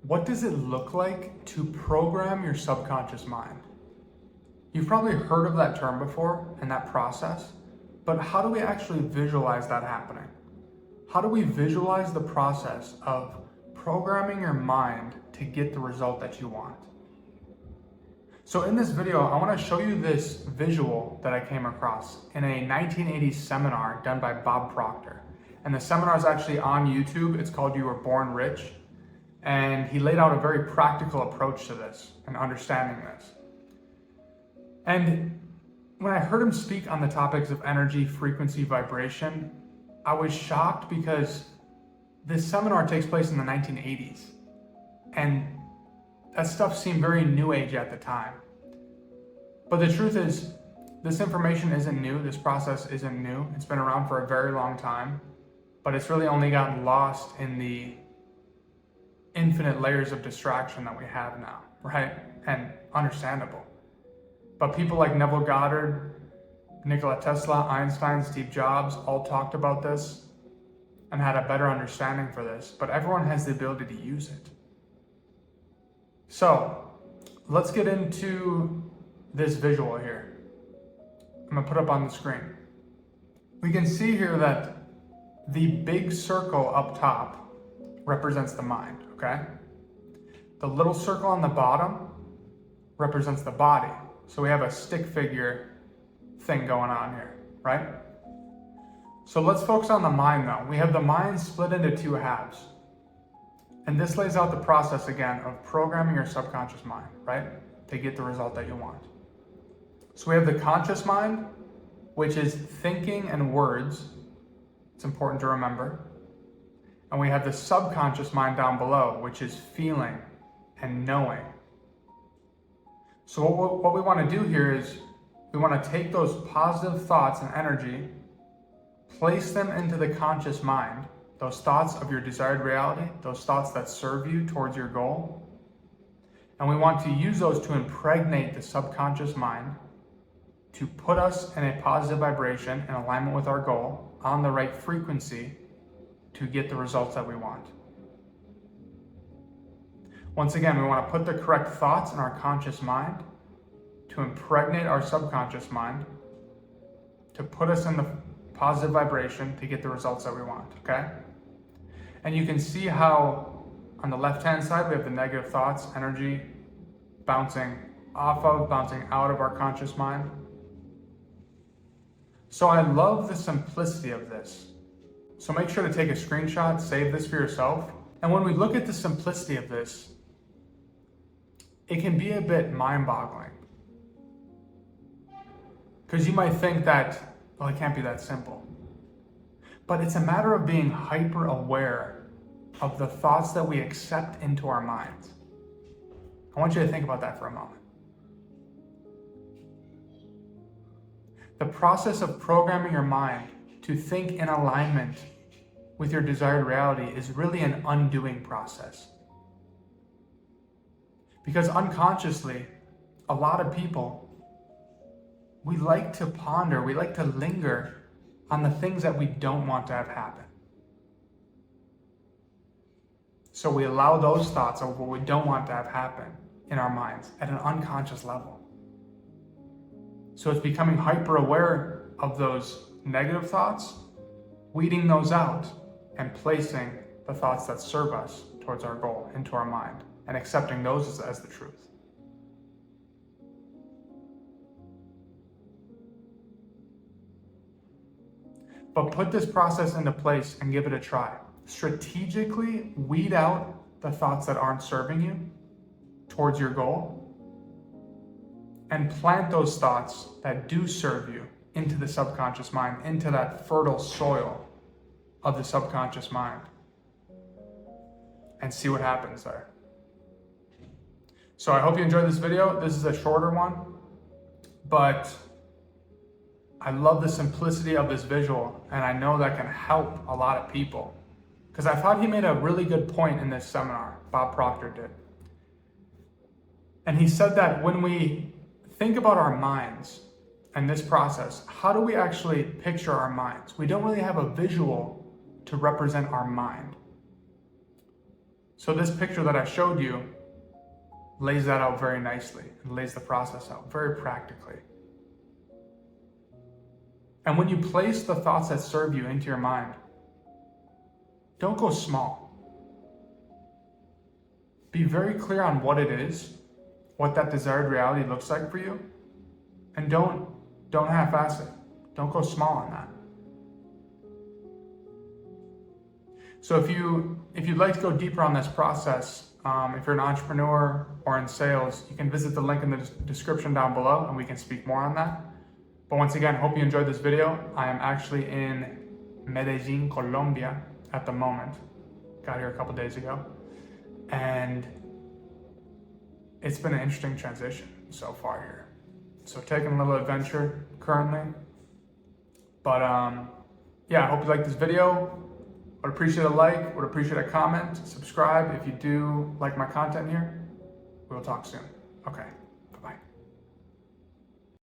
What does it look like to program your subconscious mind? You've probably heard of that term before and that process, but how do we actually visualize that happening? How do we visualize the process of programming your mind to get the result that you want? So in this video, I want to show you this visual that I came across in a 1980s seminar done by Bob Proctor. And the seminar is actually on YouTube. It's called You Were Born Rich. And he laid out a very practical approach to this and understanding this. And when I heard him speak on the topics of energy, frequency, vibration, I was shocked because this seminar takes place in the 1980s. And that stuff seemed very new age at the time. But the truth is, this information isn't new. This process isn't new. It's been around for a very long time, but it's really only gotten lost in the infinite layers of distraction that we have now, right? And understandable. But people like Neville Goddard, Nikola Tesla, Einstein, Steve Jobs all talked about this and had a better understanding for this, but everyone has the ability to use it. So let's get into this visual here. I'm gonna put up on the screen. We can see here that the big circle up top represents the mind, okay? The little circle on the bottom represents the body. So we have a stick figure thing going on here, right? So let's focus on the mind though. We have the mind split into two halves. And this lays out the process again of programming your subconscious mind, right? To get the result that you want. So we have the conscious mind, which is thinking and words. It's important to remember. And we have the subconscious mind down below, which is feeling and knowing. So what we want to do here is we want to take those positive thoughts and energy, place them into the conscious mind, those thoughts of your desired reality, those thoughts that serve you towards your goal. And we want to use those to impregnate the subconscious mind to put us in a positive vibration in alignment with our goal on the right frequency to get the results that we want. Once again, we want to put the correct thoughts in our conscious mind to impregnate our subconscious mind to put us in the positive vibration to get the results that we want, okay? And you can see how on the left-hand side, we have the negative thoughts, energy bouncing out of our conscious mind. So I love the simplicity of this. So make sure to take a screenshot, save this for yourself. And when we look at the simplicity of this, it can be a bit mind-boggling. Because you might think that, well, it can't be that simple. But it's a matter of being hyper-aware of the thoughts that we accept into our minds. I want you to think about that for a moment. The process of programming your mind to think in alignment with your desired reality is really an undoing process. Because unconsciously, a lot of people, we like to ponder, we like to linger on the things that we don't want to have happen. So we allow those thoughts of what we don't want to have happen in our minds at an unconscious level. So it's becoming hyper aware of those negative thoughts, weeding those out, and placing the thoughts that serve us towards our goal into our mind and accepting those as the truth. But put this process into place and give it a try. Strategically weed out the thoughts that aren't serving you towards your goal and plant those thoughts that do serve you into the subconscious mind, into that fertile soil of the subconscious mind, and see what happens there. So I hope you enjoyed this video. This is a shorter one, but I love the simplicity of this visual, and I know that can help a lot of people. Because I thought he made a really good point in this seminar, Bob Proctor did. And he said that when we think about our minds and this process, how do we actually picture our minds? We don't really have a visual to represent our mind. So this picture that I showed you lays that out very nicely and lays the process out very practically. And when you place the thoughts that serve you into your mind, don't go small. Be very clear on what it is, what that desired reality looks like for you, and don't half-ass it. Don't go small on that. So if you'd like to go deeper on this process, if you're an entrepreneur or in sales, you can visit the link in the description down below and we can speak more on that. But once again, hope you enjoyed this video. I am actually in Medellin, Colombia at the moment. Got here a couple days ago. And it's been an interesting transition so far here. So taking a little adventure currently. But yeah, I hope you liked this video. Would appreciate a like, would appreciate a comment, subscribe if you do like my content here. We'll talk soon. Okay, bye-bye.